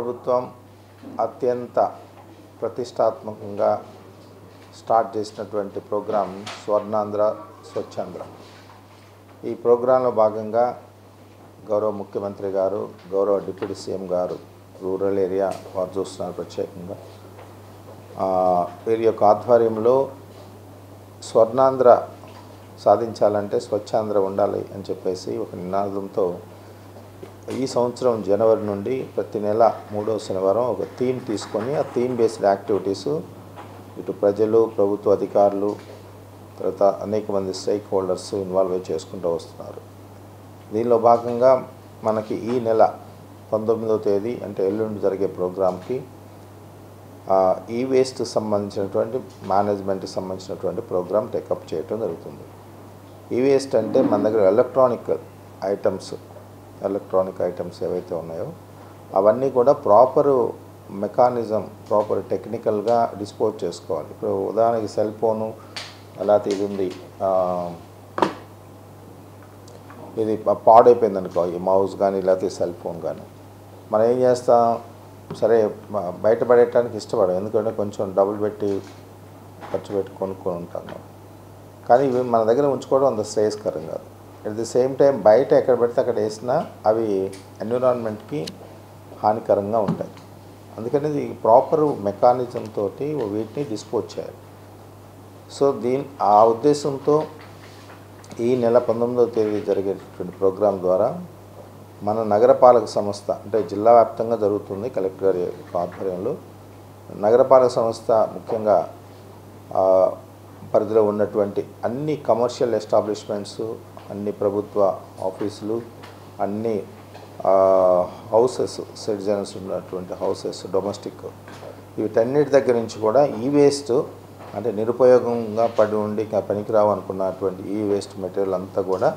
ప్రభుత్వం అత్యంత ప్రతిష్టాత్మకంగా స్టార్ట్ చేసినటువంటి ప్రోగ్రాం స్వర్ణాంధ్ర స్వచ్ఛాంధ్ర. ఈ ప్రోగ్రాంలో భాగంగా గౌరవ ముఖ్యమంత్రి గారు, గౌరవ డిప్యూటీ సీఎం గారు రూరల్ ఏరియా వారు చూస్తున్నారు ప్రత్యేకంగా. వీరి యొక్క ఆధ్వర్యంలో స్వర్ణాంధ్ర సాధించాలంటే స్వచ్ఛాంధ్ర ఉండాలి అని చెప్పేసి ఒక నినాదంతో ఈ సంవత్సరం జనవరి నుండి ప్రతి నెల 3వ శనివారం ఒక థీమ్ తీసుకొని ఆ థీమ్ బేస్డ్ యాక్టివిటీస్ ఇటు ప్రజలు, ప్రభుత్వ అధికారులు, తర్వాత అనేక మంది స్టేక్ హోల్డర్స్ ఇన్వాల్వ్ చేసుకుంటూ వస్తున్నారు. దీనిలో భాగంగా మనకి ఈ నెల 19వ తేదీ అంటే ఎల్లుండి జరిగే ప్రోగ్రాంకి ఈ వేస్ట్ సంబంధించినటువంటి మేనేజ్మెంట్కి సంబంధించినటువంటి ప్రోగ్రామ్ టేకప్ చేయడం జరుగుతుంది. ఈ వేస్ట్ అంటే మన దగ్గర ఎలక్ట్రానిక్ ఐటమ్స్ ఏవైతే ఉన్నాయో అవన్నీ కూడా ప్రాపర్ మెకానిజం, ప్రాపర్ టెక్నికల్గా డిస్పోజ్ చేసుకోవాలి. ఇప్పుడు ఉదాహరణకి సెల్ ఫోను అలాగే ఇది ఉంది, ఇది పాడైపోయింది అనుకో, ఈ మౌస్ కానీ లేకపోతే సెల్ ఫోన్ కానీ, మనం ఏం చేస్తాం, సరే బయటపడేయటానికి ఇష్టపడం, ఎందుకంటే కొంచెం డబ్బులు పెట్టి ఖర్చు పెట్టి కొనుక్కొని ఉంటాం. కానీ ఇవి మన దగ్గర ఉంచుకోవడం అంత శ్రేయస్కరం కాదు. అట్ ది సేమ్ టైం బయట ఎక్కడ పెడితే అక్కడ వేసినా అవి ఎన్విరాన్మెంట్కి హానికరంగా ఉంటాయి. అందుకని ఇది ప్రాపర్ మెకానిజం తోటి వీటిని డిస్పోజ్ చేయాలి. సో ఆ ఉద్దేశంతో ఈ నెల 19వ తేదీ జరిగేటువంటి ప్రోగ్రాం ద్వారా మన నగరపాలక సంస్థ అంటే జిల్లా వ్యాప్తంగా జరుగుతుంది. కలెక్టర్ గారి ఆధ్వర్యంలో నగరపాలక సంస్థ ముఖ్యంగా పరిధిలో ఉన్నటువంటి అన్ని కమర్షియల్ ఎస్టాబ్లిష్మెంట్స్, అన్ని ప్రభుత్వ ఆఫీసులు, అన్ని హౌసెస్, సిటిజన్స్ ఉన్నటువంటి హౌసెస్, డొమెస్టిక్, వీటన్నిటి దగ్గర నుంచి కూడా ఈ వేస్ట్ అంటే నిరుపయోగంగా పడి ఉండి పనికిరావు అనుకున్నటువంటి ఈ వేస్ట్ మెటీరియల్ అంతా కూడా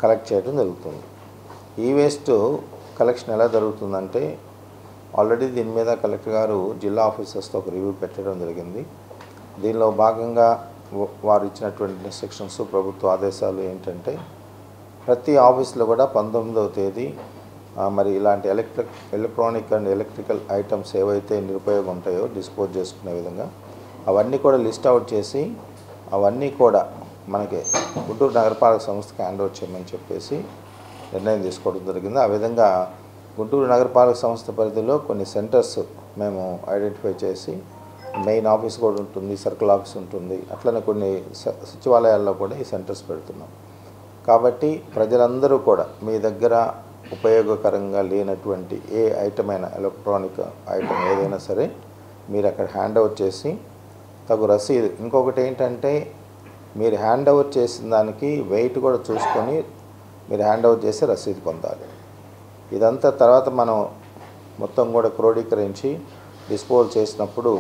కలెక్ట్ చేయడం జరుగుతుంది. ఈ వేస్ట్ కలెక్షన్ ఎలా జరుగుతుందంటే ఆల్రెడీ దీని మీద కలెక్టర్ గారు జిల్లా ఆఫీసర్స్తో ఒక రివ్యూ పెట్టడం జరిగింది. దీనిలో భాగంగా వారు ఇచ్చినటువంటి ఇన్స్ట్రక్షన్స్, ప్రభుత్వ ఆదేశాలు ఏంటంటే ప్రతి ఆఫీస్లో కూడా 19వ తేదీ మరి ఇలాంటి ఎలక్ట్రానిక్ అండ్ ఎలక్ట్రికల్ ఐటమ్స్ ఏవైతే నిరుపయోగం ఉంటాయో డిస్పోజ్ చేసుకునే విధంగా అవన్నీ కూడా లిస్ట్ అవుట్ చేసి అవన్నీ కూడా మనకి గుంటూరు నగరపాలక సంస్థకి హ్యాండ్ ఓవర్ చేయమని చెప్పేసి నిర్ణయం తీసుకోవడం జరిగింది. ఆ విధంగా గుంటూరు నగరపాలక సంస్థ పరిధిలో కొన్ని సెంటర్స్ మేము ఐడెంటిఫై చేసి, మెయిన్ ఆఫీస్ కూడా ఉంటుంది, సర్కిల్ ఆఫీస్ ఉంటుంది, అట్లనే కొన్ని సచివాలయాల్లో కూడా ఈ సెంటర్స్ పెడుతున్నాం. కాబట్టి ప్రజలందరూ కూడా మీ దగ్గర ఉపయోగకరంగా లేనటువంటి ఏ ఐటమ్ అయినా, ఎలక్ట్రానిక్ ఐటమ్ ఏదైనా సరే మీరు అక్కడ హ్యాండ్ ఓవర్ చేసి తగు రసీదు, ఇంకొకటి ఏంటంటే మీరు హ్యాండ్ ఓవర్ చేసిన దానికి వెయిట్ కూడా చూసుకొని మీరు హ్యాండ్ ఓవర్ చేసి రసీదు పొందాలి. ఇదంతా తర్వాత మనం మొత్తం కూడా క్రోడీకరించి డిస్పోజ్ చేసినప్పుడు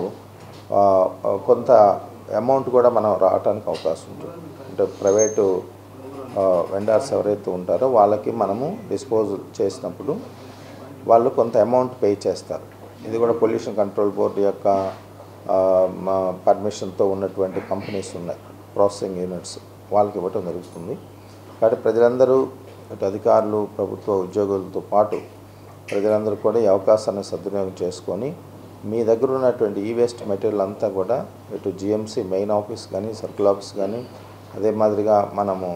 కొంత అమౌంట్ కూడా మనం రావడానికి అవకాశం ఉంటుంది. అంటే ప్రైవేటు వెండర్స్ ఎవరైతే ఉంటారో వాళ్ళకి మనము డిస్పోజ్ చేసినప్పుడు వాళ్ళు కొంత అమౌంట్ పే చేస్తారు. ఇది కూడా పొల్యూషన్ కంట్రోల్ బోర్డు యొక్క పర్మిషన్తో ఉన్నటువంటి కంపెనీస్ ఉన్నాయి, ప్రాసెసింగ్ యూనిట్స్, వాళ్ళకి ఇవ్వటం జరుగుతుంది. కాబట్టి ప్రజలందరూ, ఇటు అధికారులు, ప్రభుత్వ ఉద్యోగులతో పాటు ప్రజలందరూ కూడా ఈ అవకాశాన్ని సద్వినియోగం చేసుకొని మీ దగ్గర ఉన్నటువంటి ఈ వేస్ట్ మెటీరియల్ అంతా కూడా ఇటు జిఎంసి మెయిన్ ఆఫీస్ కానీ, సర్కిల్ ఆఫీస్ కానీ, అదే మాదిరిగా మనము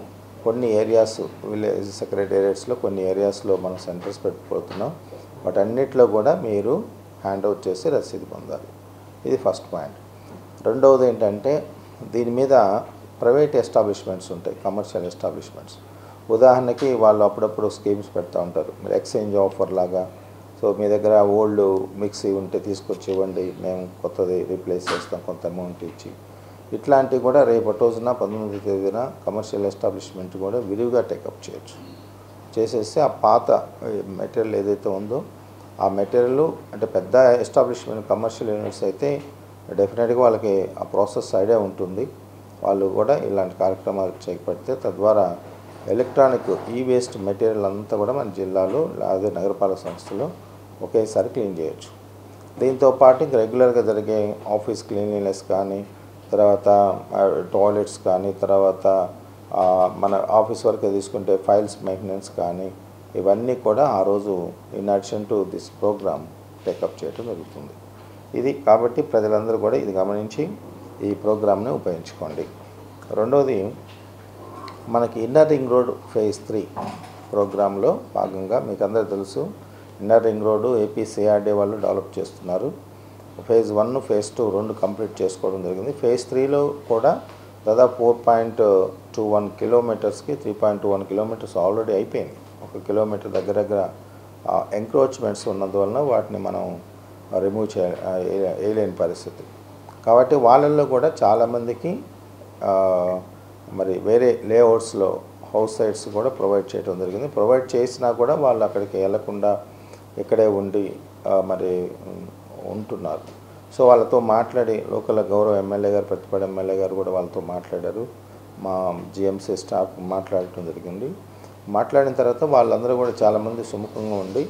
కొన్ని ఏరియాస్, విలేజ్ సెక్రటేరియట్స్లో కొన్ని ఏరియాస్లో మనం సెంటర్స్ పెట్టుకుపోతున్నాం. వాటన్నిటిలో కూడా మీరు హ్యాండ్ ఓవర్ చేసి రసీదు పొందాలి. ఇది ఫస్ట్ పాయింట్. రెండవది ఏంటంటే దీని మీద ప్రైవేట్ ఎస్టాబ్లిష్మెంట్స్ ఉంటాయి, కమర్షియల్ ఎస్టాబ్లిష్మెంట్స్. ఉదాహరణకి వాళ్ళు అప్పుడప్పుడు స్కీమ్స్ పెడతా ఉంటారు, మీరు ఎక్స్చేంజ్ ఆఫర్ లాగా. సో మీ దగ్గర ఓల్డ్ మిక్సీ ఉంటే తీసుకొచ్చి ఇవ్వండి, మేము కొత్తది రీప్లేస్ చేస్తాం కొంత అమౌంట్ ఇచ్చి. ఇట్లాంటివి కూడా రేపటి రోజున 19వ తేదీన కమర్షియల్ ఎస్టాబ్లిష్మెంట్ కూడా విరివిగా టేకప్ చేయొచ్చు. చేసేస్తే ఆ పాత మెటీరియల్ ఏదైతే ఉందో ఆ మెటీరియల్, అంటే పెద్ద ఎస్టాబ్లిష్మెంట్ కమర్షియల్ యూనిట్స్ అయితే డెఫినెట్గా వాళ్ళకి ఆ ప్రాసెస్ ఐడియా ఉంటుంది. వాళ్ళు కూడా ఇలాంటి కార్యక్రమాలు చేపడితే తద్వారా ఎలక్ట్రానిక్ ఈ వేస్ట్ మెటీరియల్ అంతా కూడా మన జిల్లాలో అదే నగరపాలక సంస్థలో ఒకేసారి క్లీన్ చేయొచ్చు. దీంతో పాటు రెగ్యులర్గా జరిగే ఆఫీస్ క్లీన్లీనెస్ కానీ, తర్వాత టాయిలెట్స్ కానీ, తర్వాత మన ఆఫీస్ వర్క్ తీసుకుంటే ఫైల్స్ మెయింటెనెన్స్ కానీ, ఇవన్నీ కూడా ఆ రోజు in addition to this program take up చేయడం జరుగుతుంది. ఇది కాబట్టి ప్రజలందరూ కూడా ఇది గమనించి ఈ ప్రోగ్రామ్ని ఉపయోగించుకోండి. రెండవది, మనకి ఇన్నర్ రింగ్ రోడ్ ఫేజ్ 3 ప్రోగ్రాంలో భాగంగా మీకు అందరూ తెలుసు, inner ring road AP CRD వాళ్ళు డెవలప్ చేస్తున్నారు. ఫేజ్ 1, ఫేజ్ 2 రెండు కంప్లీట్ చేసుకోవడం జరిగింది. ఫేజ్ 3లో కూడా దాదాపు 4.21 కిలోమీటర్స్కి 3.21 కిలోమీటర్స్ ఆల్రెడీ అయిపోయింది. 1 కిలోమీటర్ దగ్గర ఎంక్రోచ్మెంట్స్ ఉన్నందువలన వాటిని మనం రిమూవ్ చేయలేని పరిస్థితి. కాబట్టి వాళ్ళల్లో కూడా చాలామందికి మరి వేరే లేఅవుట్స్లో హౌస్ సైట్స్ కూడా ప్రొవైడ్ చేయడం జరిగింది. ప్రొవైడ్ చేసినా కూడా వాళ్ళు అక్కడికి వెళ్లకుండా ఇక్కడే ఉండి మరి ఉంటున్నారు. సో వాళ్ళతో మాట్లాడి లోకల్ గౌరవ ఎమ్మెల్యే గారు, ప్రతిపాడు ఎమ్మెల్యే గారు కూడా వాళ్ళతో మాట్లాడారు. మా జిఎంసీ స్టాఫ్ మాట్లాడటం జరిగింది. మాట్లాడిన తర్వాత వాళ్ళందరూ కూడా చాలామంది సుముఖంగా ఉండి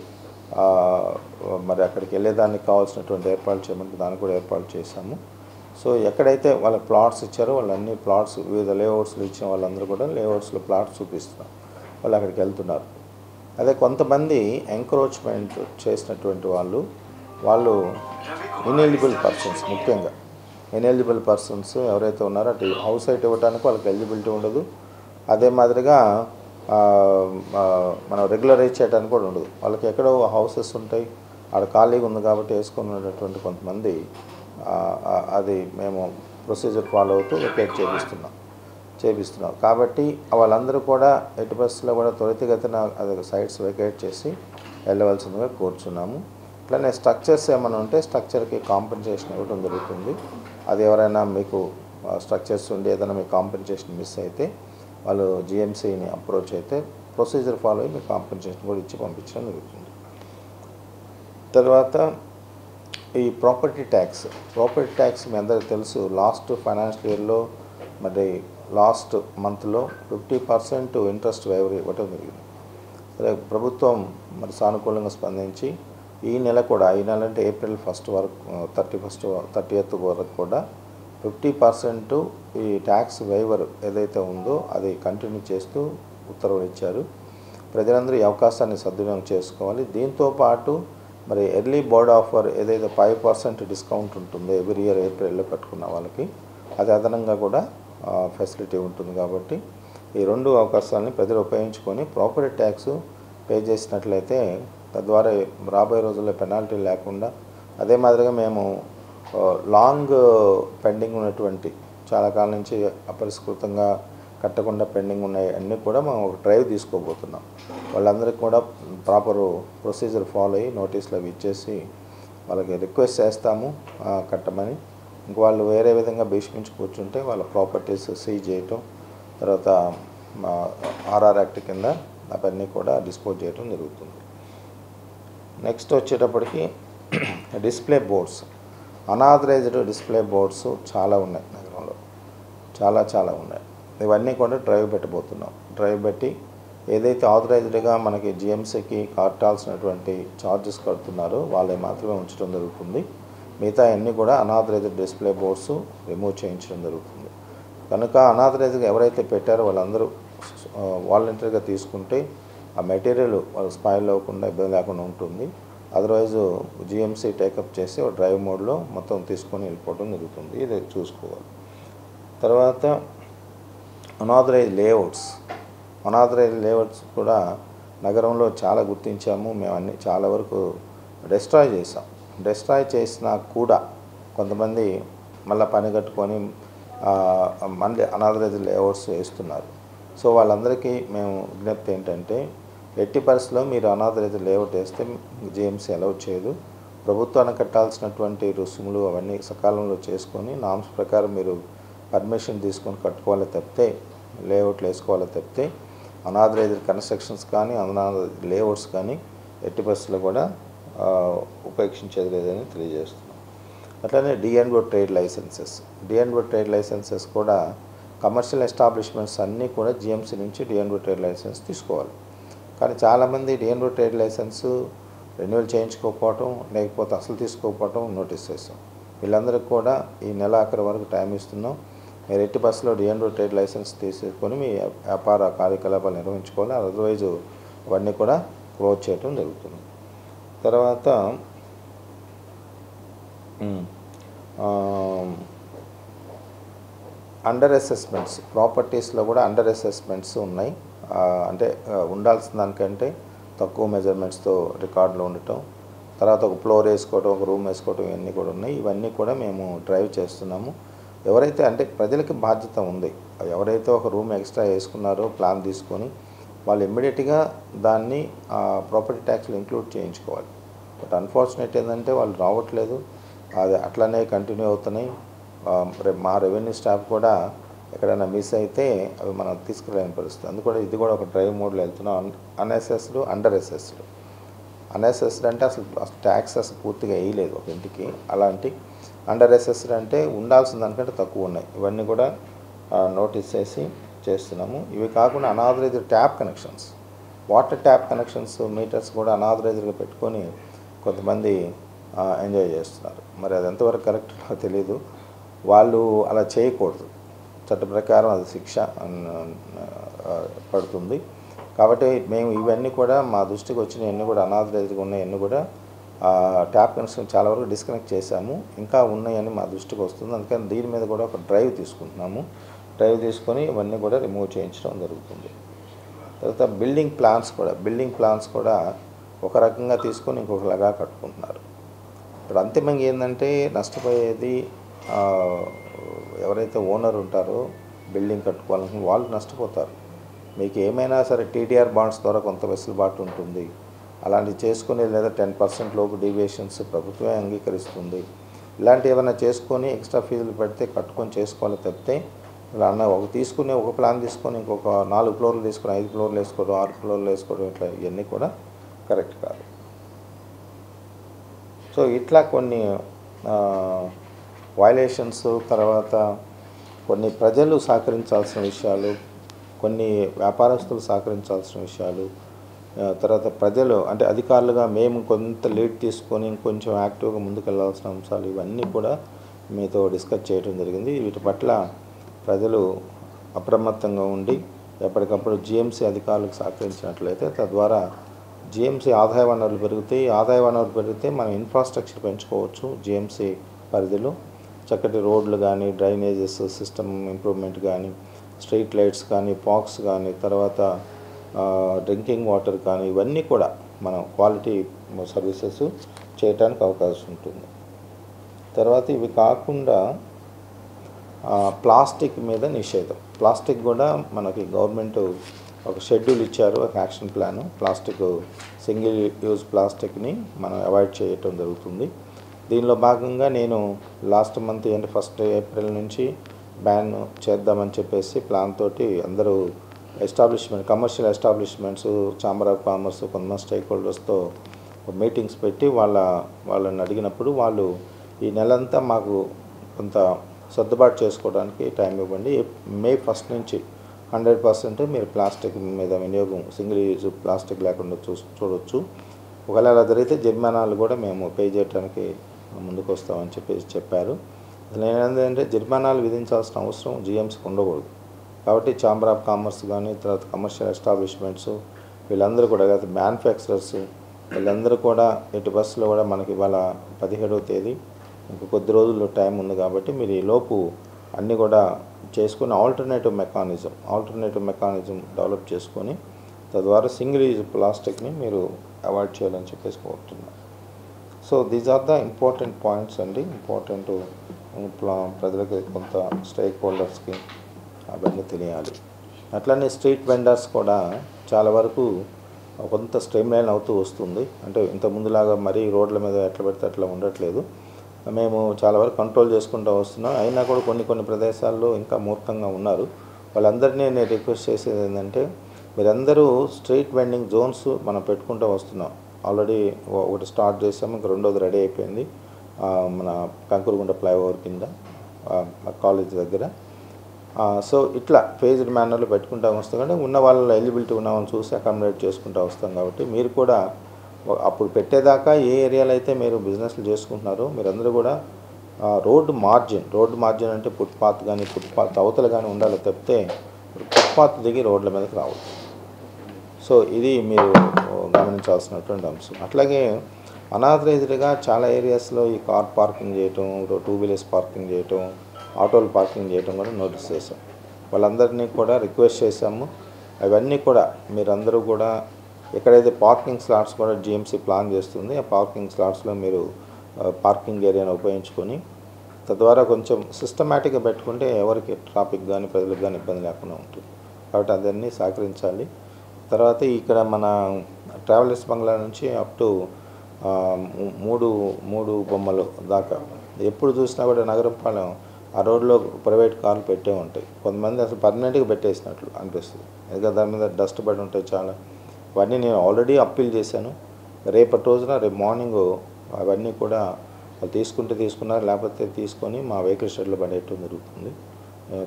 మరి అక్కడికి వెళ్ళేదానికి కావాల్సినటువంటి ఏర్పాట్లు చేయమంటే దానికి కూడా ఏర్పాటు చేశాము. సో ఎక్కడైతే వాళ్ళ ప్లాట్స్ ఇచ్చారో వాళ్ళన్ని ప్లాట్స్ వివిధ లేఅవుట్స్లో ఇచ్చిన వాళ్ళందరూ కూడా లేఅవుట్స్లో ప్లాట్స్ చూపిస్తున్నారు, వాళ్ళు అక్కడికి వెళ్తున్నారు. అదే కొంతమంది ఎంక్రోచ్మెంట్ చేసినటువంటి వాళ్ళు ఇనెలిజిబుల్ పర్సన్స్, ముఖ్యంగా ఇనెలిజిబుల్ పర్సన్స్ ఎవరైతే ఉన్నారో అటు హౌస్ సైట్ ఇవ్వడానికి వాళ్ళకి ఎలిజిబిలిటీ ఉండదు. అదే మాదిరిగా మనం రెగ్యులరైజ్ చేయడానికి కూడా ఉండదు. వాళ్ళకి ఎక్కడో హౌసెస్ ఉంటాయి, ఆడ ఖాళీగా ఉంది కాబట్టి వేసుకొని ఉన్నటువంటి కొంతమంది అది మేము ప్రొసీజర్ ఫాలో అవుతూ వెకేట్ చేపిస్తున్నాం. కాబట్టి వాళ్ళందరూ కూడా ఎట్టి పరిస్థితుల్లో కూడా త్వరితగతిన అది సైట్స్ వెకేట్ చేసి వెళ్ళవలసిందిగా కోరుచున్నాము. అట్లనే స్ట్రక్చర్స్ ఏమైనా ఉంటే స్ట్రక్చర్కి కాంపెన్సేషన్ ఇవ్వడం జరుగుతుంది. అది ఎవరైనా మీకు స్ట్రక్చర్స్ ఉండి ఏదైనా మీకు కాంపెన్సేషన్ మిస్ అయితే వాళ్ళు జిఎంసీని అప్రోచ్ అయితే ప్రొసీజర్ ఫాలో అయ్యి మీకు కాంపెన్సేషన్ కూడా ఇచ్చి పంపించడం జరుగుతుంది. తర్వాత ఈ ప్రాపర్టీ ట్యాక్స్ మీ అందరికీ తెలుసు, లాస్ట్ ఫైనాన్షియల్ ఇయర్లో మరి లాస్ట్ మంత్లో 50% ఇంట్రెస్ట్ వైవర్ ఇవ్వటం జరిగింది. సరే, ప్రభుత్వం మరి సానుకూలంగా స్పందించి ఈ నెల అంటే ఏప్రిల్ 1 వరకు 30th వరకు కూడా 50% ఈ ట్యాక్స్ వైవర్ ఏదైతే ఉందో అది కంటిన్యూ చేస్తూ ఉత్తర్వులు ఇచ్చారు. ప్రజలందరూ ఈ అవకాశాన్ని సద్వినియోగం చేసుకోవాలి. దీంతోపాటు మరి ఎర్లీ బోర్డ్ ఆఫర్ ఏదైతే 5% డిస్కౌంట్ ఉంటుందో ఎవ్రీ ఇయర్ ఏప్రిల్లో కట్టుకున్న వాళ్ళకి, అది అదనంగా కూడా ఫెసిలిటీ ఉంటుంది. కాబట్టి ఈ రెండు అవకాశాలని ప్రజలు ఉపయోగించుకొని ప్రాపర్టీ ట్యాక్స్ పే చేసినట్లయితే తద్వారా రాబోయే రోజుల్లో పెనాల్టీ లేకుండా, అదే మాదిరిగా మేము లాంగ్ పెండింగ్ ఉన్నటువంటి చాలా కాలం నుంచి అపరిష్కృతంగా కట్టకుండా పెండింగ్ ఉన్నాయి అన్నీ కూడా మనం ఒక డ్రైవ్ తీసుకోబోతున్నాం. వాళ్ళందరికీ కూడా ప్రాపర్ ప్రొసీజర్ ఫాలో అయ్యి నోటీసులు అవి ఇచ్చేసి వాళ్ళకి రిక్వెస్ట్ చేస్తాము కట్టమని. ఇంక వాళ్ళు వేరే విధంగా భీష్మించి కూర్చుంటే వాళ్ళ ప్రాపర్టీస్ సీజ్ చేయటం, తర్వాత ఆర్ఆర్ యాక్ట్ కింద అవన్నీ కూడా డిస్పోజ్ చేయటం జరుగుతుంది. నెక్స్ట్ వచ్చేటప్పటికి display boards, unauthorised display boards చాలా ఉన్నాయి నగరంలో, చాలా ఉన్నాయి. ఇవన్నీ కూడా డ్రైవ్ పెట్టబోతున్నాం. డ్రైవ్ పెట్టి ఏదైతే ఆథరైజ్డ్గా మనకి జిఎంసీకి కట్టాల్సినటువంటి ఛార్జెస్ కడుతున్నారో వాళ్ళే మాత్రమే ఉంచడం జరుగుతుంది. మిగతా అన్నీ కూడా అనాథరైజ్డ్ డిస్ప్లే బోర్డ్స్ రిమూవ్ చేయించడం జరుగుతుంది. కనుక అనాథరైజ్గా ఎవరైతే పెట్టారో వాళ్ళందరూ వాలంటరీగా తీసుకుంటే ఆ మెటీరియల్ వాళ్ళు స్పాయిల్ అవ్వకుండా ఇబ్బంది లేకుండా ఉంటుంది. అదర్వైజ్ జిఎంసీ టేకప్ చేసి డ్రైవ్ మోడ్లో మొత్తం తీసుకొని వెళ్ళిపోవడం జరుగుతుంది. ఇది చూసుకోవాలి. తర్వాత అనాథరైజ్ లేఅవుట్స్ కూడా నగరంలో చాలా గుర్తించాము. మేము అన్ని చాలా వరకు డిస్ట్రాయ్ చేసినా కూడా కొంతమంది మళ్ళీ పని కట్టుకొని మళ్ళీ అనాథరైజ్ లేఅవుట్స్ వేస్తున్నారు. సో వాళ్ళందరికీ మేము విజ్ఞప్తి ఏంటంటే, ఎట్టి పరిస్థితుల్లో మీరు అనాథరైజ్ లేఅవుట్ వేస్తే జిఎంసీ అలౌ చేయదు. ప్రభుత్వానికి కట్టాల్సినటువంటి రుసుములు అవన్నీ సకాలంలో చేసుకొని నామ్స్ ప్రకారం మీరు పర్మిషన్ తీసుకొని కట్టుకోవాలి తప్పితే, లేఅవుట్లు వేసుకోవాలి తప్పితే అనాథరైజ్డ్ కన్స్ట్రక్షన్స్ కానీ అనాథరైజ్డ్ లేఅవుట్స్ కానీ ఎట్టి పరిస్థితుల్లో కూడా ఉపేక్షించేది లేదని తెలియజేస్తున్నాం. అట్లనే డిఎన్ఓ ట్రేడ్ లైసెన్సెస్ కూడా కమర్షియల్ ఎస్టాబ్లిష్మెంట్స్ అన్నీ కూడా జిఎంసీ నుంచి డిఎన్ఓ ట్రేడ్ లైసెన్స్ తీసుకోవాలి. కానీ చాలామంది డిఎన్ఓ ట్రేడ్ లైసెన్స్ రెన్యువల్ చేయించుకోకపోవటం, లేకపోతే అసలు తీసుకోకపోవటం నోటీస్ చేస్తాం. వీళ్ళందరికీ కూడా ఈ నెల ఆఖరి వరకు టైం ఇస్తున్నాం. మీరు ఎట్టి బస్సులో డిఎన్ఓ ట్రేడ్ లైసెన్స్ తీసుకొని మీ వ్యాపార కార్యకలాపాలు నిర్వహించుకోవాలి. అదర్వైజ్ అవన్నీ కూడా క్లోజ్ చేయటం జరుగుతుంది. తర్వాత అండర్ అసెస్మెంట్స్, ప్రాపర్టీస్లో కూడా అండర్ అసెస్మెంట్స్ ఉన్నాయి. అంటే ఉండాల్సిన దానికంటే తక్కువ మెజర్మెంట్స్తో రికార్డులో ఉండటం, తర్వాత ఒక ఫ్లోర్ వేసుకోవడం, ఒక రూమ్ వేసుకోవడం, ఇవన్నీ కూడా ఉన్నాయి. ఇవన్నీ కూడా మేము డ్రైవ్ చేస్తున్నాము. ఎవరైతే అంటే ప్రజలకి బాధ్యత ఉంది, ఎవరైతే ఒక రూమ్ ఎక్స్ట్రా వేసుకున్నారో ప్లాన్ తీసుకొని వాళ్ళు ఇమ్మీడియట్గా దాన్ని ప్రాపర్టీ ట్యాక్స్లో ఇంక్లూడ్ చేయించుకోవాలి. బట్ అన్ఫార్చునేట్ ఏంటంటే వాళ్ళు రావట్లేదు, అది అట్లనే కంటిన్యూ అవుతున్నాయి. మా రెవెన్యూ స్టాఫ్ కూడా ఎక్కడైనా మిస్ అయితే అవి మనం తీసుకురాని పరిస్థితి. అందుకని ఇది కూడా ఒక డ్రైవ్ మోడ్లో వెళ్తున్నాం. అన్అసెస్డ్, అండర్ అసెస్డ్. అన్అసెస్డ్ అంటే అసలు ట్యాక్స్ అసలు పూర్తిగా వేయలేదు ఒక ఇంటికి, అలాంటి. అండర్ అసెస్డ్ అంటే ఉండాల్సిన దానికంటే తక్కువ ఉన్నాయి. ఇవన్నీ కూడా నోటీస్ చేసి చేస్తున్నాము. ఇవి కాకుండా unauthorized tap connections, water tap connections, meters కూడా అనాథరైజ్డ్గా పెట్టుకొని కొంతమంది ఎంజాయ్ చేస్తున్నారు. మరి అది ఎంతవరకు కరెక్ట్ నాకు తెలియదు. వాళ్ళు అలా చేయకూడదు, చట్ట ప్రకారం అది శిక్ష పడుతుంది. కాబట్టి మేము ఇవన్నీ కూడా మా దృష్టికి వచ్చినవన్నీ కూడా అనాథరైజ్డ్గా ఉన్నాయన్నీ కూడా ట్యాప్ కనెక్షన్ చాలా వరకు డిస్కనెక్ట్ చేశాము. ఇంకా ఉన్నాయని మా దృష్టికి వస్తుంది. అందుకని దీని మీద కూడా ఒక డ్రైవ్ తీసుకుంటున్నాము. డ్రైవ్ తీసుకొని ఇవన్నీ కూడా రిమూవ్ చేయించడం జరుగుతుంది. తర్వాత బిల్డింగ్ ప్లాన్స్ కూడా ఒక రకంగా తీసుకొని ఇంకొకలాగా కట్టుకుంటున్నారు. ఇప్పుడు అంతిమంగా ఏంటంటే నష్టపోయేది ఎవరైతే ఓనర్ ఉంటారో బిల్డింగ్ కట్టుకోవాలనుకుని వాళ్ళు నష్టపోతారు. మీకు ఏమైనా సరే టీడీఆర్ బాండ్స్ ద్వారా కొంత వెసులుబాటు ఉంటుంది, అలాంటివి చేసుకుని, లేదా 10% లోపు డీవియేషన్స్ ప్రభుత్వమే అంగీకరిస్తుంది. ఇలాంటివి ఏమైనా చేసుకొని ఎక్స్ట్రా ఫీజులు పెడితే కట్టుకొని చేసుకోవాలి తప్పితే ఇలా ఒక తీసుకుని ఒక ప్లాన్ తీసుకొని ఇంకొక 4 ఫ్లోర్లు తీసుకొని 5 ఫ్లోర్లు వేసుకోవడం, 6 ఫ్లోర్లు వేసుకోవడం, ఇట్లా ఇవన్నీ కూడా కరెక్ట్ కాదు. సో ఇట్లా కొన్ని వయలేషన్స్, తర్వాత కొన్ని ప్రజలు సహకరించాల్సిన విషయాలు, కొన్ని వ్యాపారస్తులు సహకరించాల్సిన విషయాలు, తర్వాత ప్రజలు అంటే అధికారులుగా మేము కొంత లీడ్ తీసుకొని ఇంకొంచెం యాక్టివ్గా ముందుకెళ్లాల్సిన అంశాలు, ఇవన్నీ కూడా మీతో డిస్కస్ చేయడం జరిగింది. వీటి పట్ల ప్రజలు అప్రమత్తంగా ఉండి ఎప్పటికప్పుడు జిఎంసీ అధికారులకు సహకరించినట్లయితే తద్వారా జిఎంసీ ఆదాయ వనరులు పెరుగుతాయి. ఆదాయ వనరులు పెరిగితే మనం ఇన్ఫ్రాస్ట్రక్చర్ పెంచుకోవచ్చు. జిఎంసీ పరిధిలో చక్కటి రోడ్లు కానీ, డ్రైనేజెస్ సిస్టమ్ ఇంప్రూవ్మెంట్ కానీ, స్ట్రీట్ లైట్స్ కానీ, పార్క్స్ కానీ, తర్వాత డ్రింకింగ్ వాటర్ కానీ, ఇవన్నీ కూడా మనం క్వాలిటీ సర్వీసెస్ చేయడానికి అవకాశం ఉంటుంది. తర్వాత ఇవి కాకుండా ప్లాస్టిక్ మీద నిషేధం. ప్లాస్టిక్ కూడా మనకి గవర్నమెంట్ ఒక షెడ్యూల్ ఇచ్చారు, ఒక action plan. Plastic, single use ప్లాస్టిక్ని మనం అవాయిడ్ చేయటం జరుగుతుంది. దీనిలో భాగంగా నేను లాస్ట్ మంత్ అంటే 1 ఏప్రిల్ నుంచి బ్యాన్ చేద్దామని చెప్పేసి ప్లాన్ తోటి అందరూ commercial establishments, chamber of commerce, కొంతమంది స్టేక్ హోల్డర్స్తో మీటింగ్స్ పెట్టి వాళ్ళని అడిగినప్పుడు వాళ్ళు ఈ నెలంతా మాకు కొంత సర్దుబాటు చేసుకోవడానికి టైం ఇవ్వండి, మే 1 నుంచి 100% మీరు ప్లాస్టిక్ మీద వినియోగం, సింగిల్ యూజ్ ప్లాస్టిక్ లేకుండా చూడవచ్చు. ఒకవేళ అలా జరిగితే జరిమానాలు కూడా మేము పే చేయడానికి ముందుకు వస్తామని చెప్పారు. నేనేంటంటే జరిమానాలు విధించాల్సిన అవసరం జిఎంసీకి ఉండకూడదు. కాబట్టి ఛాంబర్ ఆఫ్ కామర్స్ కానీ, తర్వాత కమర్షియల్ ఎస్టాబ్లిష్మెంట్స్, వీళ్ళందరూ కూడా, మ్యానుఫ్యాక్చరర్స్, వీళ్ళందరూ కూడా ఎటు బస్సులో కూడా మనకి ఇవాళ 17వ తేదీ, ఇంకా కొద్ది రోజుల్లో టైం ఉంది. కాబట్టి మీరు ఈ లోపు అన్నీ కూడా చేసుకుని ఆల్టర్నేటివ్ మెకానిజం డెవలప్ చేసుకొని తద్వారా సింగిల్ యూజ్ ప్లాస్టిక్ని మీరు అవాయిడ్ చేయాలని చెప్పేసి కోరుతున్నాను. So these are the important points అండి. ఇంపార్టెంట్ ప్రజలకి, కొంత స్టేక్ హోల్డర్స్కి అవన్నీ తెలియాలి. అట్లనే స్ట్రీట్ వెండర్స్ కూడా చాలా వరకు కొంత స్ట్రీమ్లైన్ అవుతూ వస్తుంది. అంటే ఇంతకుముందులాగా మరీ రోడ్ల మీద ఎట్లా పెడితే అట్లా ఉండట్లేదు. మేము చాలా వరకు కంట్రోల్ చేసుకుంటూ వస్తున్నాం. అయినా కూడా కొన్ని ప్రదేశాల్లో ఇంకా మూర్ఖంగా ఉన్నారు. వాళ్ళందరినీ నేను రిక్వెస్ట్ చేసేది ఏంటంటే, మీరందరూ స్ట్రీట్ వెండింగ్ జోన్స్ మనం పెట్టుకుంటూ వస్తున్నాం. ఆల్రెడీ ఒకటి స్టార్ట్ చేసాము, ఇంకా రెండోది రెడీ అయిపోయింది మన కంకురుగుంట ఫ్లైఓవర్ కింద కాలేజ్ దగ్గర. సో ఇట్లా ఫేజ్డ్ మేనర్లో పెట్టుకుంటూ వస్తాం. కానీ ఉన్న వాళ్ళ ఎలిజిబిలిటీ ఉన్నామని చూసి అకామిడేట్ చేసుకుంటూ వస్తాం. కాబట్టి మీరు కూడా అప్పుడు పెట్టేదాకా ఏ ఏరియాలో అయితే మీరు బిజినెస్లు చేసుకుంటున్నారో మీరందరూ కూడా రోడ్డు మార్జిన్ అంటే ఫుట్పాత్ కానీ, ఫుట్పాత్ అవతల కానీ ఉండాలి తప్పితే ఫుట్పాత్ దిగి రోడ్ల మీదకి రావద్దు. సో ఇది మీరు గమనించాల్సినటువంటి అంశం. అట్లాగే అనాథరైజ్డ్గా చాలా ఏరియాస్లో ఈ కార్ పార్కింగ్ చేయటం, టూ వీలర్స్ పార్కింగ్ చేయటం, ఆటోలు పార్కింగ్ చేయటం కూడా నోటీస్ చేసాం. వాళ్ళందరినీ కూడా రిక్వెస్ట్ చేశాము. అవన్నీ కూడా మీరందరూ కూడా ఎక్కడైతే పార్కింగ్ స్లాట్స్ కూడా జిఎంసీ ప్లాన్ చేస్తుంది, ఆ పార్కింగ్ స్లాట్స్లో మీరు పార్కింగ్ ఏరియాను ఉపయోగించుకొని తద్వారా కొంచెం సిస్టమేటిక్గా పెట్టుకుంటే ఎవరికి ట్రాఫిక్ కానీ ప్రజలకు కానీ ఇబ్బంది లేకుండా ఉంటుంది. కాబట్టి అదన్నీ సహకరించాలి. తర్వాత ఇక్కడ మన ట్రావెలర్స్ బంగ్లా నుంచి అప్ టు మూడు బొమ్మలు దాకా ఎప్పుడు చూసినా కూడా నగరంపాలెం ఆ రోడ్లో ప్రైవేట్ కార్లు పెట్టే ఉంటాయి. కొంతమంది అసలు పర్మనెంట్గా పెట్టేసినట్లు అనిపిస్తుంది, ఎందుకంటే దాని మీద డస్ట్ పడి ఉంటాయి చాలా. అవన్నీ నేను ఆల్రెడీ అప్పీల్ చేశాను. రేపటి రోజున రేపు మార్నింగ్ అవన్నీ కూడా వాళ్ళు తీసుకున్నారు, లేకపోతే తీసుకొని మా వెహికల్ షెడ్లో పడేయటం జరుగుతుంది.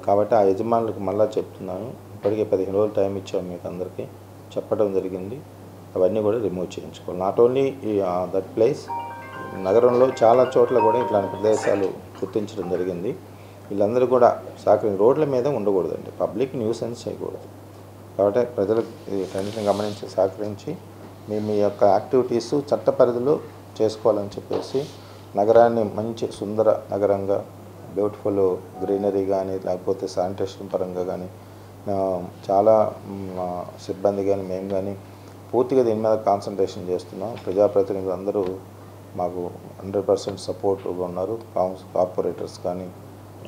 కాబట్టి ఆ యజమానులకు మళ్ళీ చెప్తున్నాను, ఇప్పటికే 15 రోజులు టైం ఇచ్చాము మీకు అందరికీ చెప్పడం జరిగింది. అవన్నీ కూడా రిమూవ్ చేయించుకోవాలి. నాట్ ఓన్లీ దట్ ప్లేస్, నగరంలో చాలా చోట్ల కూడా ఇట్లాంటి ప్రదేశాలు గుర్తించడం జరిగింది. వీళ్ళందరూ కూడా రోడ్ల మీద ఉండకూడదండి, పబ్లిక్ న్యూసెన్స్ చేయకూడదు. కాబట్టి ప్రజలకు వీటన్నిటిని గమనించి సహకరించి మీ యొక్క యాక్టివిటీస్ చట్ట పరిధిలో చేసుకోవాలని చెప్పేసి నగరాన్ని మంచి సుందర నగరంగా, బ్యూటిఫుల్ గ్రీనరీ కానీ లేకపోతే శానిటేషన్ పరంగా కానీ చాలా సిబ్బంది కానీ మేము కానీ పూర్తిగా దీని మీద కాన్సన్ట్రేషన్ చేస్తున్నాం. ప్రజాప్రతినిధులు అందరూ మాకు 100% సపోర్ట్గా ఉన్నారు. కార్పొరేటర్స్ కానీ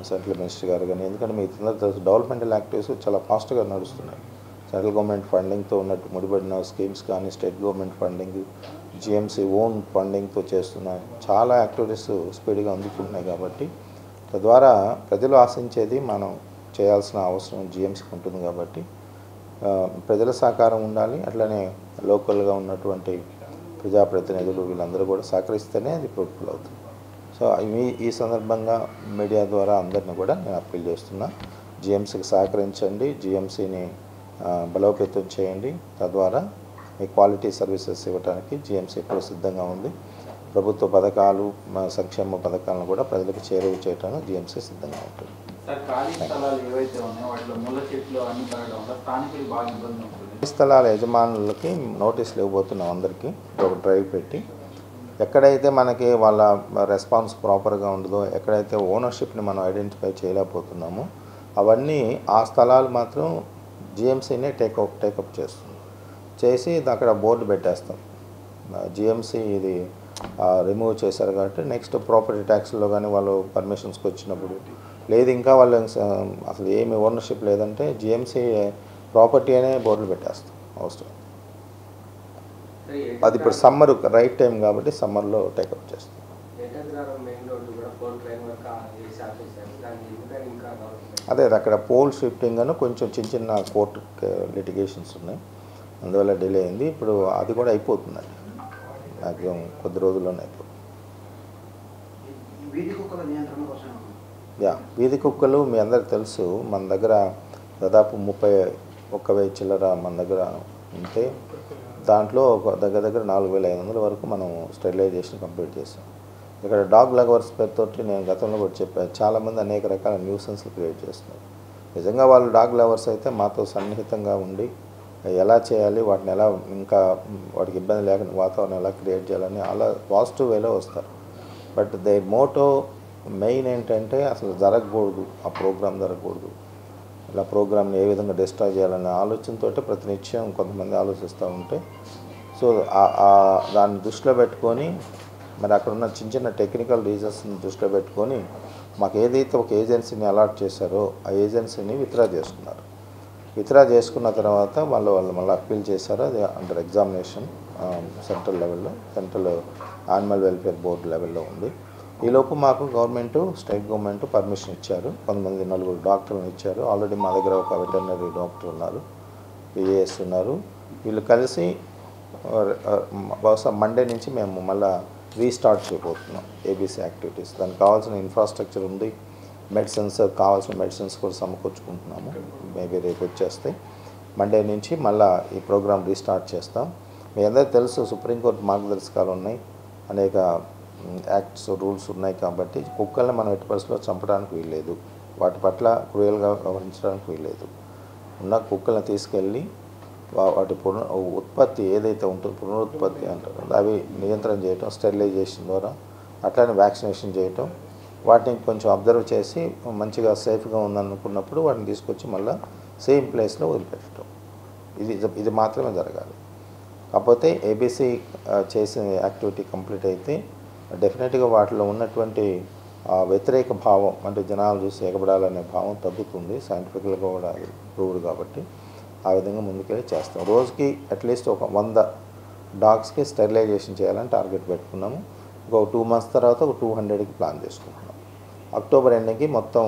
సెంట్రల్ మినిస్టర్ గారు కానీ, ఎందుకంటే మీకు తెలుసు డెవలప్మెంటల్ యాక్టివిటీస్ చాలా ఫాస్ట్గా నడుస్తున్నాయి. సెంట్రల్ గవర్నమెంట్ ఫండింగ్తో ఉన్నట్టు ముడిపడిన స్కీమ్స్ కానీ, state government funding, GMC own ఫండింగ్తో చేస్తున్నాయి. చాలా యాక్టివిటీస్ స్పీడ్గా అందుకుంటున్నాయి. కాబట్టి తద్వారా ప్రజలు ఆశించేది మనం చేయాల్సిన అవసరం జిఎంసీకి ఉంటుంది. కాబట్టి ప్రజల సహకారం ఉండాలి. అట్లనే లోకల్గా ఉన్నటువంటి ప్రజాప్రతినిధులు వీళ్ళందరూ కూడా సహకరిస్తేనే అది ఫ్రూట్ఫుల్ అవుతుంది. సో ఈ సందర్భంగా మీడియా ద్వారా అందరినీ కూడా నేను అప్పీల్ చేస్తున్నా, జిఎంసీకి సహకరించండి, జిఎంసీని బలోపేతం చేయండి. తద్వారా మీ క్వాలిటీ సర్వీసెస్ ఇవ్వడానికి జిఎంసీ ఎప్పుడు సిద్ధంగా ఉంది. ప్రభుత్వ పథకాలు, సంక్షేమ పథకాలను కూడా ప్రజలకు చేరువ చేయడానికి జిఎంసీ సిద్ధంగా ఉంటుంది. స్థలాల యజమానులకి నోటీసులు ఇవ్వబోతున్నాం అందరికీ, ఒక డ్రైవ్ పెట్టి. ఎక్కడైతే మనకి వాళ్ళ రెస్పాన్స్ ప్రాపర్గా ఉండదో, ఎక్కడైతే ఓనర్షిప్ని మనం ఐడెంటిఫై చేయలేకపోతున్నామో అవన్నీ ఆ స్థలాలు మాత్రం జిఎంసీనే టేకప్ చేసి అక్కడ బోర్డు పెట్టేస్తాం. జిఎంసీ ఇది రిమూవ్ చేశారు కాబట్టి నెక్స్ట్ ప్రాపర్టీ ట్యాక్స్లో కానీ వాళ్ళు పర్మిషన్స్కి వచ్చినప్పుడు, లేదు ఇంకా వాళ్ళు అసలు ఏమి ఓనర్షిప్ లేదంటే జిఎంసీ ప్రాపర్టీ అనే బోర్డులు పెట్టేస్తాం అవసరం. అది ఇప్పుడు సమ్మర్ రైట్ టైం కాబట్టి సమ్మర్లో టేకప్ చేస్తాం. అదే అక్కడ పోల్ షిఫ్టింగ్ అని కొంచెం చిన్న కోర్టు లిటిగేషన్స్ ఉన్నాయి, అందువల్ల డిలే అయింది. ఇప్పుడు అది కూడా అయిపోతుందండి, మ్యాక్సిమం కొద్ది రోజుల్లోనే అయిపోతుంది. వీధి కుక్కలు మీ అందరికి తెలుసు, మన దగ్గర దాదాపు 31,000 చిల్లర మన దగ్గర ఉంటే దాంట్లో దగ్గర 4,500 వరకు మనం స్టెరిలైజేషన్ కంప్లీట్ చేసాం. ఇక్కడ డాగ్ లవర్స్ పేరుతోటి నేను గతంలో కూడా చెప్పాను, చాలామంది అనేక రకాల న్యూసెన్స్లు క్రియేట్ చేస్తున్నారు. నిజంగా వాళ్ళు డాగ్ లవర్స్ అయితే మాతో సన్నిహితంగా ఉండి ఎలా చేయాలి, వాటిని ఎలా ఇంకా వాటికి ఇబ్బంది లేకుండా వాతావరణం ఎలా క్రియేట్ చేయాలని అలా పాజిటివ్ వేలో వస్తారు. బట్ దే మోటో మెయిన్ ఏంటంటే అసలు జరగకూడదు, ఆ ప్రోగ్రామ్ జరగకూడదు, ఇలా ప్రోగ్రామ్ని ఏ విధంగా డిస్ట్రాయ్ చేయాలనే ఆలోచనతో ప్రతినిత్యం కొంతమంది ఆలోచిస్తూ ఉంటే, సో దాన్ని దృష్టిలో పెట్టుకొని మరి అక్కడ ఉన్న చిన్న టెక్నికల్ రీజన్స్ని దృష్టిలో పెట్టుకొని మాకు ఏదైతే ఒక ఏజెన్సీని అలాట్ చేశారో ఆ ఏజెన్సీని విత్డ్రా చేసుకున్న తర్వాత వాళ్ళు మళ్ళీ అప్పీల్ చేశారు. అది అండర్ ఎగ్జామినేషన్ సెంట్రల్ లెవెల్లో, సెంట్రల్ యానిమల్ వెల్ఫేర్ బోర్డు లెవెల్లో ఉంది. ఈలోపు మాకు గవర్నమెంటు, స్టేట్ గవర్నమెంట్ పర్మిషన్ ఇచ్చారు. కొంతమంది 4 డాక్టర్లను ఇచ్చారు. ఆల్రెడీ మా దగ్గర ఒక వెటర్నరీ డాక్టర్ ఉన్నారు, పిఏఎస్ ఉన్నారు. వీళ్ళు కలిసి బహుశా మండే నుంచి మేము మళ్ళీ రీస్టార్ట్ చేయబోతున్నాం ఏబీసీ యాక్టివిటీస్. దానికి కావాల్సిన ఇన్ఫ్రాస్ట్రక్చర్ ఉంది, కావాల్సిన మెడిసిన్స్ కూడా సమకూర్చుకుంటున్నాము. మేబీ రేపు వచ్చేస్తాయి. మండే నుంచి మళ్ళీ ఈ ప్రోగ్రామ్ రీస్టార్ట్ చేస్తాం. మీ అందరికీ తెలుసు సుప్రీంకోర్టు మార్గదర్శకాలు ఉన్నాయి, అనేక యాక్ట్స్, రూల్స్ ఉన్నాయి. కాబట్టి కుక్కల్ని మనం ఎట్టి పరిస్థితుల్లో చంపడానికి వీల్లేదు, వాటి పట్ల క్రూయల్గా వ్యవహరించడానికి వీల్లేదు. ఉన్న కుక్కల్ని తీసుకెళ్ళి వాటి ఉత్పత్తి ఏదైతే ఉంటుందో పునరుత్పత్తి అంటారు అవి నియంత్రణ చేయటం, స్టెరిలైజేషన్ ద్వారా, అట్లానే వ్యాక్సినేషన్ చేయటం, వాటిని కొంచెం అబ్జర్వ్ చేసి మంచిగా సేఫ్గా ఉందనుకున్నప్పుడు వాటిని తీసుకొచ్చి మళ్ళీ సేమ్ ప్లేస్లో వదిలిపెట్టడం. ఇది మాత్రమే జరగాలి. కాకపోతే ఏబీసీ చేసిన యాక్టివిటీ కంప్లీట్ అయితే డెఫినెట్గా వాటిలో ఉన్నటువంటి వ్యతిరేక భావం, అంటే జనాలు చూసి ఎగబడాలనే భావం తగ్గుతుంది. సైంటిఫిక్గా కూడా ప్రూవ్డ్ కాబట్టి ఆ విధంగా ముందుకెళ్ళి చేస్తాం. రోజుకి అట్లీస్ట్ ఒక 100 డాగ్స్కి స్టెరిలైజేషన్ చేయాలని టార్గెట్ పెట్టుకున్నాము. ఇంకొక 2 months తర్వాత ఒక 200కి ప్లాన్ చేసుకుంటున్నాం. అక్టోబర్ ఎండింగ్కి మొత్తం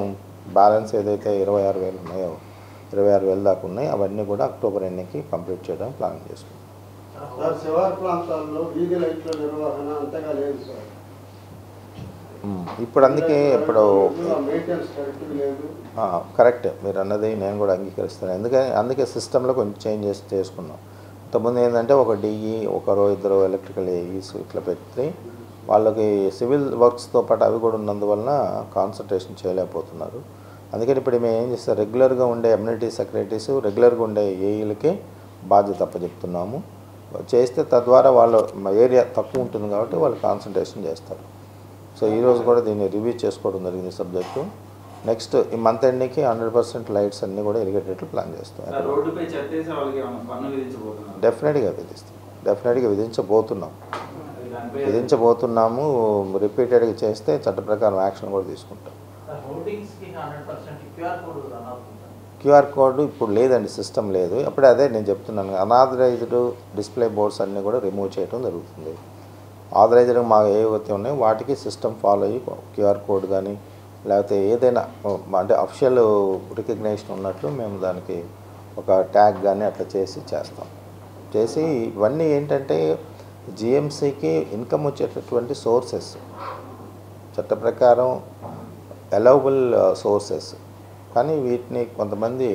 బ్యాలెన్స్ ఏదైతే 26,000 ఉన్నాయో 26,000 దాకా ఉన్నాయి, అవన్నీ కూడా అక్టోబర్ ఎండింగ్కి కంప్లీట్ చేయడం ప్లాన్ చేసుకుంటాం. శివారు ప్రాంతాల్లో వీధి లైట్ల నిర్వహణ అంతగా లేదు సార్. ఇప్పుడు అందుకే ఇప్పుడు మెయింటెనెన్స్ కరెక్ట్ లేదు. కరెక్ట్ మీరు అన్నది నేను కూడా అంగీకరిస్తాను. అందుకే సిస్టంలో కొంచెం చేంజెస్ చేసుకున్నాం. ఇంతకుముందు ఏంటంటే ఒక డిఈ, ఒకరో ఇద్దరు ఎలక్ట్రికల్ ఏఈస్ ఇట్లా పెట్టి వాళ్ళకి సివిల్ వర్క్స్తో పాటు అవి కూడా ఉన్నందువలన కాన్సన్ట్రేషన్ చేయలేకపోతున్నారు. అందుకని ఇప్పుడు మేము ఏం చేస్తాం, రెగ్యులర్గా ఉండే ఎమ్యూనిటీ సెక్రటరీస్, రెగ్యులర్గా ఉండే ఏఈలకే బాధ్యత అప్పచెప్తున్నాము. చేస్తే తద్వారా వాళ్ళ ఏరియా తక్కువ ఉంటుంది కాబట్టి వాళ్ళు కాన్సన్ట్రేషన్ చేస్తారు. సో ఈరోజు కూడా దీన్ని రివ్యూ చేసుకోవడం జరిగింది సబ్జెక్టు. నెక్స్ట్ ఈ మంత్ ఎండ్కి 100% లైట్స్ అన్నీ కూడా వెలిగేటట్లు ప్లాన్ చేస్తాం. డెఫినెట్గా విధించబోతున్నాము. రిపీటెడ్గా చేస్తే చట్ట ప్రకారం యాక్షన్ కూడా తీసుకుంటాం. క్యూఆర్ కోడ్ ఇప్పుడు లేదండి, సిస్టమ్ లేదు. అప్పుడే అదే నేను చెప్తున్నాను, అనాథరైజ్డ్ డిస్ప్లే బోర్డ్స్ అన్నీ కూడా రిమూవ్ చేయడం జరుగుతుంది. ఆథరైజ్డ్ మా ఏవైతే ఉన్నాయో వాటికి సిస్టమ్ ఫాలో అయ్యి క్యూఆర్ కోడ్ కానీ లేకపోతే ఏదైనా అంటే అఫిషియల్ రికగ్నైజేషన్ ఉన్నట్లు మేము దానికి ఒక ట్యాగ్ కానీ అట్లా చేస్తాం. ఇవన్నీ ఏంటంటే జిఎంసీకి ఇన్కమ్ వచ్చేటటువంటి సోర్సెస్, చట్ట ప్రకారం అలౌబుల్ సోర్సెస్. కానీ వీటిని కొంతమంది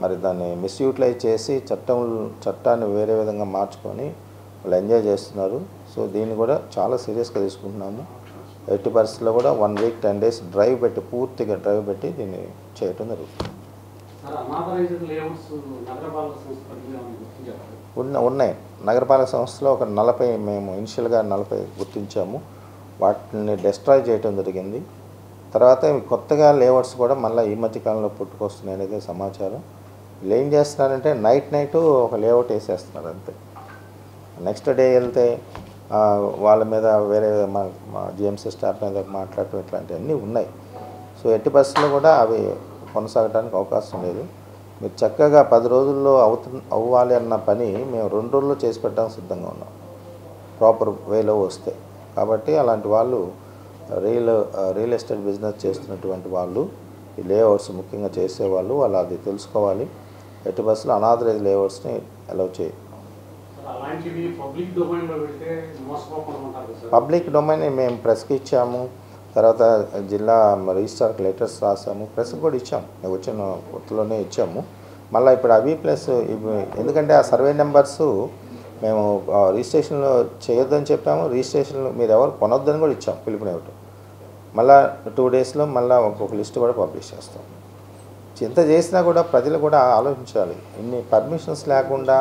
మరి దాన్ని మిస్యూటిలైజ్ చేసి చట్టాన్ని వేరే విధంగా మార్చుకొని వాళ్ళు ఎంజాయ్ చేస్తున్నారు. సో దీన్ని కూడా చాలా సీరియస్గా తీసుకుంటున్నాము. ఎట్టి పరిస్థితుల్లో కూడా 1 week 10 days పూర్తిగా డ్రైవ్ పెట్టి దీన్ని చేయటం జరుగుతుంది. ఉన్నాయి నగరపాలక సంస్థలో ఒక 40 మేము ఇనిషియల్గా 40 గుర్తించాము. వాటిని డిస్ట్రాయ్ చేయటం జరిగింది. తర్వాత కొత్తగా లేఅవుట్స్ కూడా మళ్ళీ ఈ మధ్యకాలంలో పుట్టుకొస్తున్నాయి అనేది సమాచారం. వీళ్ళు ఏం చేస్తున్నారంటే నైట్ ఒక లేఅవుట్ వేసేస్తున్నారు అంతే. నెక్స్ట్ డే వెళ్తే వాళ్ళ మీద వేరే మా జిఎంసీ స్టాఫ్ మీద మాట్లాడటం ఇట్లాంటివన్నీ ఉన్నాయి. సో ఎట్టి పరిస్థితుల్లో కూడా అవి కొనసాగడానికి అవకాశం లేదు. మీరు చక్కగా 10 రోజుల్లో అవ్వాలి అన్న పని మేము 2 రోజుల్లో చేసి పెట్టడానికి సిద్ధంగా ఉన్నాం, ప్రాపర్ వేలో వస్తే. కాబట్టి అలాంటి వాళ్ళు రియల్ ఎస్టేట్ బిజినెస్ చేస్తున్నటువంటి వాళ్ళు, ఈ లేఅవుట్స్ ముఖ్యంగా చేసేవాళ్ళు వాళ్ళు అది తెలుసుకోవాలి. ఎట్టి బస్సులో అనాథరైజ్ లేఅవుట్స్ని అలౌ చేయి. పబ్లిక్ డొమైన్ మేము ప్రెస్కి ఇచ్చాము, తర్వాత జిల్లా రిజిస్ట్రార్కి లెటర్స్ రాసాము, ప్రెస్కి కూడా ఇచ్చాము, వచ్చిన కొత్తలోనే ఇచ్చాము. మళ్ళీ ఇప్పుడు అవి ప్లస్ ఎందుకంటే ఆ సర్వే నెంబర్స్ మేము రిజిస్ట్రేషన్లో చేయొద్దని చెప్పాము, రిజిస్ట్రేషన్లో మీరు ఎవరు కొనొద్దని కూడా ఇచ్చాము పిలుపునివ్వటం. మళ్ళీ 2 daysలో మళ్ళీ ఒక లిస్ట్ కూడా పబ్లిష్ చేస్తాం. ఇంత చేసినా కూడా ప్రజలు కూడా ఆలోచించాలి. ఇన్ని పర్మిషన్స్ లేకుండా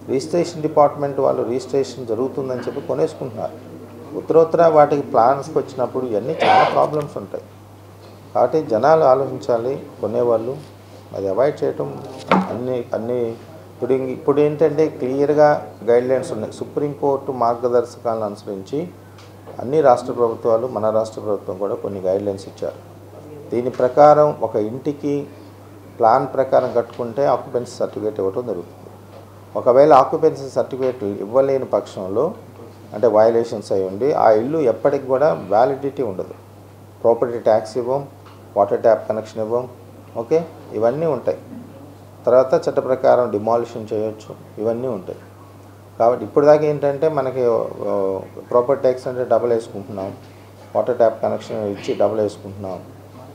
రిజిస్ట్రేషన్ డిపార్ట్మెంట్ వాళ్ళు రిజిస్ట్రేషన్ జరుగుతుందని చెప్పి కొనేసుకుంటున్నారు. ఉత్తరోత్తర వాటికి ప్లాన్స్కి వచ్చినప్పుడు ఇవన్నీ చాలా ప్రాబ్లమ్స్ ఉంటాయి. కాబట్టి జనాలు ఆలోచించాలి, కొనేవాళ్ళు అది అవాయిడ్ చేయటం. అన్నీ ఇప్పుడు ఏంటంటే క్లియర్గా గైడ్లైన్స్ ఉన్నాయి. సుప్రీంకోర్టు మార్గదర్శకాలను అనుసరించి అన్ని రాష్ట్ర ప్రభుత్వాలు, మన రాష్ట్ర ప్రభుత్వం కూడా కొన్ని గైడ్లైన్స్ ఇచ్చారు. దీని ప్రకారం ఒక ఇంటికి ప్లాన్ ప్రకారం కట్టుకుంటే ఆక్యుపెన్సీ సర్టిఫికేట్ ఇవ్వటం జరుగుతుంది. ఒకవేళ ఆక్యుపెన్సీ సర్టిఫికేట్ ఇవ్వలేని పక్షంలో అంటే వయలేషన్స్ అయి ఉండి ఆ ఇల్లు ఎప్పటికి కూడా వ్యాలిడిటీ ఉండదు. ప్రాపర్టీ ట్యాక్స్ ఇవ్వం, వాటర్ ట్యాప్ కనెక్షన్ ఇవ్వం, ఓకే, ఇవన్నీ ఉంటాయి. తర్వాత చట్ట ప్రకారం డిమాలిషన్ చేయొచ్చు, ఇవన్నీ ఉంటాయి. కాబట్టి ఇప్పుడు దాకా ఏంటంటే మనకి ప్రాపర్టీ ట్యాక్స్ అంటే డబుల్ వేసుకుంటున్నాం, వాటర్ ట్యాప్ కనెక్షన్ ఇచ్చి డబుల్ వేసుకుంటున్నాం.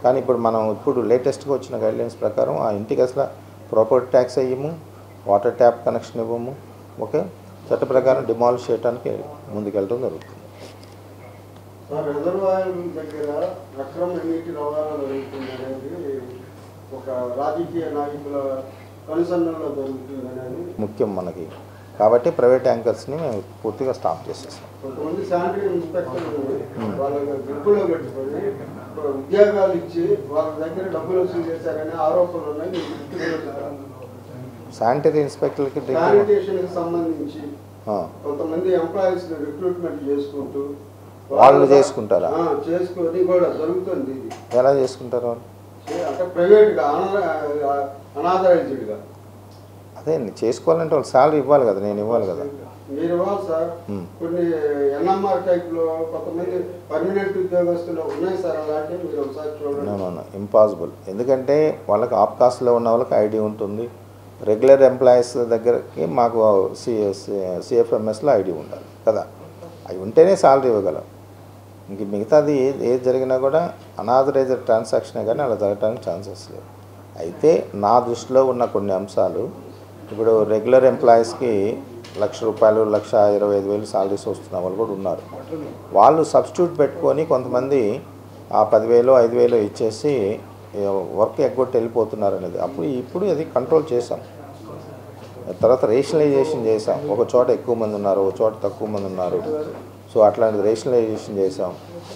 కానీ ఇప్పుడు లేటెస్ట్గా వచ్చిన గైడ్లైన్స్ ప్రకారం ఆ ఇంటికి అసలు ప్రాపర్టీ ట్యాక్స్ అయ్యము, వాటర్ ట్యాప్ కనెక్షన్ ఇవ్వము, ఓకే, చట్ట ప్రకారం డిమాలిష్ చేయడానికి ముందుకెళ్ళడం జరుగుతుంది. రిజర్వాయర్ దగ్గర అక్రమ నీటి రవాణా జరుగుతుంది అనేది ఒక రాజకీయ నాయకుల కనుసన్నల్లో దొరుకుతుందని ముఖ్యం మనకి. కాబట్టి ప్రైవేట్ యాంకర్స్ని మేము పూర్తిగా స్టాప్ చేసేసాం. కొంతమంది శానిటరీ ఇన్స్పెక్టర్లు వాళ్ళ గ్రూపులో పెట్టుకొని ఉద్యోగాలు ఇచ్చి వాళ్ళ దగ్గర డబ్బులు వసూలు చేశారనే ఆరోపణలు ఉన్నాయి. శానిటరీ ఇన్స్పెక్టర్లకి శానిటేషన్కి సంబంధించి కొంతమంది ఎంప్లాయీస్ రిక్రూట్మెంట్ చేసుకుంటూ వాళ్ళు చేసుకుంటారా? చేసుకొని కూడా జరుగుతుంది. ఇది ఎలా చేసుకుంటారు వాళ్ళు? అంటే ప్రైవేట్గా అనాథరైజ్డ్గా. అదే చేసుకోవాలంటే వాళ్ళు శాలరీ ఇవ్వాలి కదా, నేను ఇవ్వాలి కదా. మీరు ఇవ్వాలి సార్. కొన్ని ఎన్ఎంఆర్ టైప్లో కొంతమంది పర్మనెంట్ ఉద్యోగస్తులు ఉన్నాయి సార్, అలాంటివి మీరు ఒకసారి చూడండి. ఇంపాసిబుల్. ఎందుకంటే వాళ్ళకి ఆఫ్ కాస్ట్లో ఉన్న వాళ్ళకి ఐడి ఉంటుంది, రెగ్యులర్ ఎంప్లాయీస్ దగ్గరికి మాకు సిఎఫ్ఎంఎస్లో ఐడి ఉండాలి కదా, అవి ఉంటేనే శాలరీ ఇవ్వగలం. ఇంక మిగతాది ఏది జరిగినా కూడా అనాథరైజ్డ్ ట్రాన్సాక్షనే కానీ అలా జరగడానికి ఛాన్సెస్ లేవు. అయితే నా దృష్టిలో ఉన్న కొన్ని అంశాలు, ఇప్పుడు రెగ్యులర్ ఎంప్లాయీస్కి ₹1,00,000 1,25,000 శాలరీస్ వస్తున్న వాళ్ళు కూడా ఉన్నారు. వాళ్ళు సబ్స్టిట్యూట్ పెట్టుకొని కొంతమంది ఆ 10,000 5,000 ఇచ్చేసి వర్క్ ఎగ్గొట్టి వెళ్ళిపోతున్నారు అనేది. ఇప్పుడు అది కంట్రోల్ చేసాం. తర్వాత రేషనలైజేషన్ చేసాం. ఒక చోట ఎక్కువ మంది ఉన్నారు, ఒక చోట తక్కువ మంది ఉన్నారు. సో అట్లాంటిది రేషనలైజేషన్ చేసాం.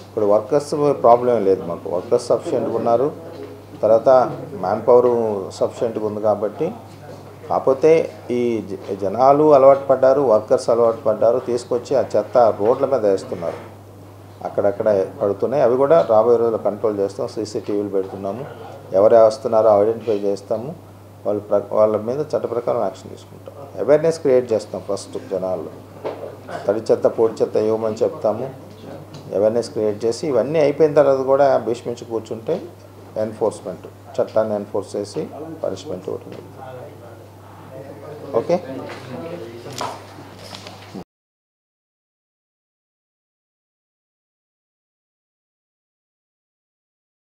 ఇప్పుడు వర్కర్స్ ప్రాబ్లం లేదు మాకు, వర్కర్స్ సఫిషియెంట్గా ఉన్నారు. తర్వాత మ్యాన్ పవర్ సఫిషియెంట్గా ఉంది. కాబట్టి కాకపోతే ఈ జనాలు అలవాటు పడ్డారు, వర్కర్స్ అలవాటు పడ్డారు, తీసుకొచ్చి ఆ చెత్త రోడ్ల మీద వేస్తున్నారు, అక్కడక్కడ పడుతున్నాయి. అవి కూడా రాబోయే రోజుల్లో కంట్రోల్ చేస్తాం. సీసీటీవీలు పెడుతున్నాము, ఎవరు వస్తున్నారో ఐడెంటిఫై చేస్తాము, వాళ్ళ మీద చట్ట ప్రకారం యాక్షన్ తీసుకుంటాం. అవేర్నెస్ క్రియేట్ చేస్తాం. ఫస్ట్ జనాల్లో తడి చెత్త పొడి చెత్త ఇవ్వమని చెప్తాము, అవేర్నెస్ క్రియేట్ చేసి ఇవన్నీ అయిపోయిన తర్వాత కూడా భీష్మించి కూర్చుంటే ఎన్ఫోర్స్మెంట్, చట్టాన్ని ఎన్ఫోర్స్ చేసి పనిష్మెంట్ ఇవ్వటం. ఓకే.